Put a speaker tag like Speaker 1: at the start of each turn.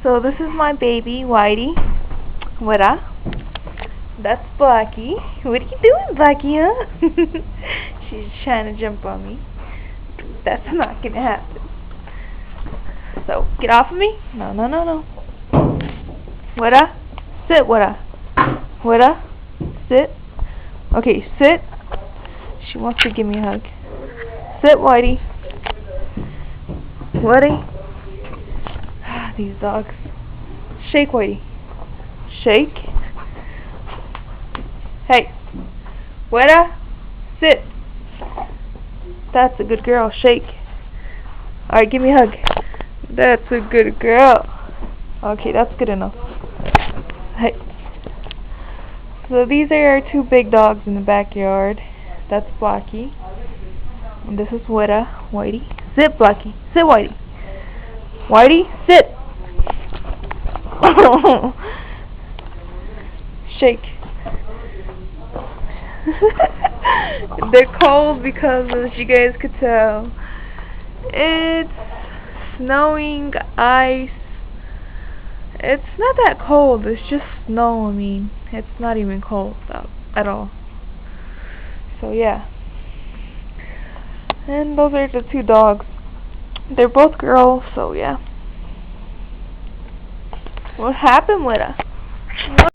Speaker 1: So this is my baby, Whitey. What up? That's Blackie. What are you doing, Blackie, huh? She's trying to jump on me. That's not gonna happen. So, get off of me. No, no, no, no. What up? Sit, what up? What up? Sit. Okay, sit. She wants to give me a hug. Sit, Whitey. Whitey. These dogs. Shake, Whitey. Shake. Hey. Weta. Sit. That's a good girl. Shake. Alright, give me a hug. That's a good girl. Okay, that's good enough. Hey. So these are our two big dogs in the backyard. That's Blackie. And this is Weta. Whitey. Sit, Blackie. Sit, Whitey. Whitey, sit. Shake. They're cold because, as you guys could tell, it's snowing, ice. It's not that cold, it's just snow. I mean, it's not even cold out at all. So yeah. And those are the two dogs. They're both girls, so yeah. What happened with her?